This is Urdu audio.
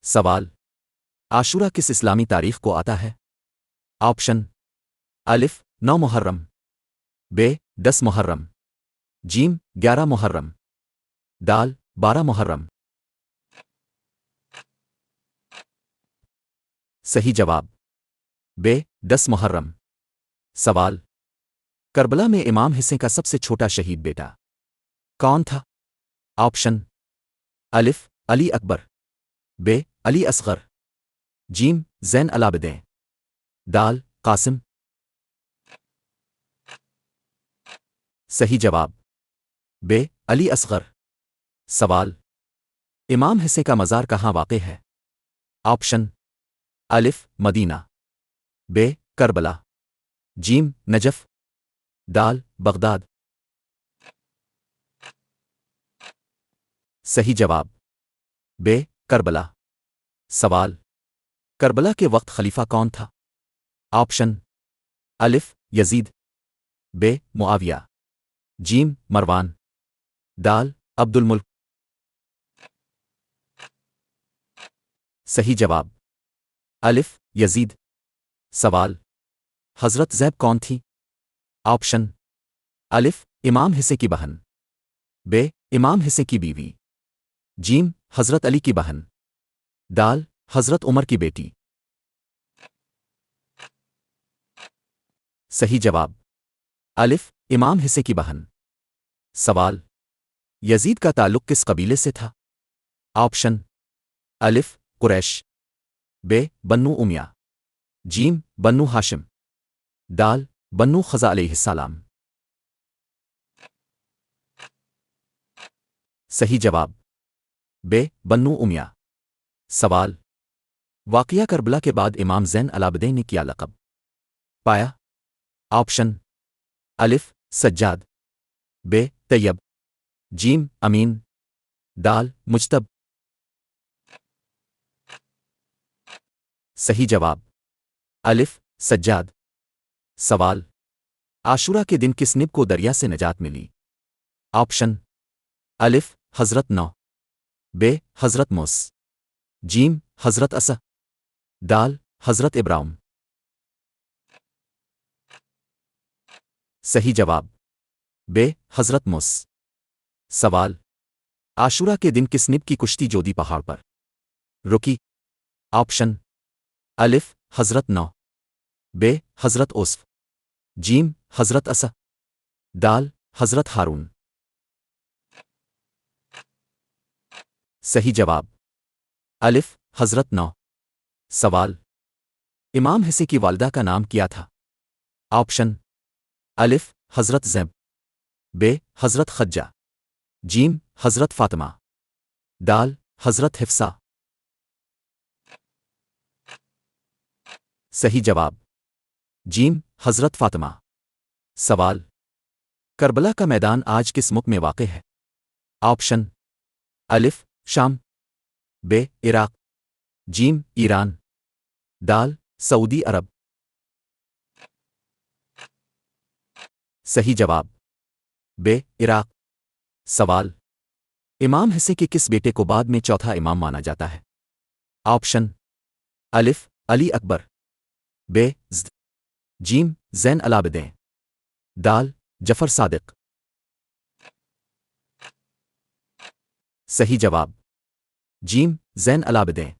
سوال: عاشورہ کس اسلامی تاریخ کو آتا ہے؟ آپشن: الف 9 محرم، ب 10 محرم، جیم 11 محرم، دال 12 محرم۔ صحیح جواب ب 10 محرم۔ سوال: کربلا میں امام حسین کا سب سے چھوٹا شہید بیٹا کون تھا؟ آپشن: الف علی اکبر، ب علی اصغر، جیم زین العابدین، دال قاسم۔ صحیح جواب ب علی اصغر۔ سوال: امام حسین کا مزار کہاں واقع ہے؟ آپشن: الف مدینہ، ب کربلا، جیم نجف، دال بغداد۔ صحیح جواب ب کربلا۔ سوال: کربلا کے وقت خلیفہ کون تھا؟ آپشن: الف یزید، ب معاویہ، جیم مروان، دال عبد الملک۔ صحیح جواب الف یزید۔ سوال: حضرت زینب کون تھی؟ آپشن: الف امام حسین کی بہن، ب امام حسین کی بیوی، جیم حضرت علی کی بہن، دال حضرت عمر کی بیٹی۔ صحیح جواب الف امام حسین کی بہن۔ سوال: یزید کا تعلق کس قبیلے سے تھا؟ آپشن: الف قریش، ب بنو امیہ، جیم بنو ہاشم، دال بنو خزا علیہ السلام۔ صحیح جواب ب بنو امیہ۔ سوال: واقعہ کربلا کے بعد امام زین العابدین نے کیا لقب پایا؟ آپشن: الف سجاد، ب طیب، جیم امین، دال مجتب۔ صحیح جواب الف سجاد۔ سوال: عاشورہ کے دن کس نب کو دریا سے نجات ملی؟ آپشن: الف حضرت نو، ب حضرت موس، جیم حضرت عیسی، دال حضرت ابراہیم۔ صحیح جواب ب حضرت موس۔ سوال: عاشورہ کے دن کس نب کی کشتی جودی پہاڑ پر رکی؟ آپشن: الف حضرت نو، ب حضرت اوسف، جیم حضرت عیسی، دال حضرت ہارون۔ صحیح جواب الف حضرت نو۔ سوال: امام حسین کی والدہ کا نام کیا تھا؟ آپشن: الف حضرت زینب، ب حضرت خدیجہ، جیم حضرت فاطمہ، دال حضرت حفصہ۔ صحیح جواب جیم حضرت فاطمہ۔ سوال: کربلا کا میدان آج کس ملک میں واقع ہے؟ آپشن: الف شام، ب عراق، جیم ایران، دال سعودی عرب۔ صحیح جواب ب عراق۔ سوال: امام حسین کے کس بیٹے کو بعد میں چوتھا امام مانا جاتا ہے؟ آپشن: الف علی اکبر، ب زد، جیم زین العابدین، دال جعفر صادق۔ صحیح جواب جیم زین العابدین۔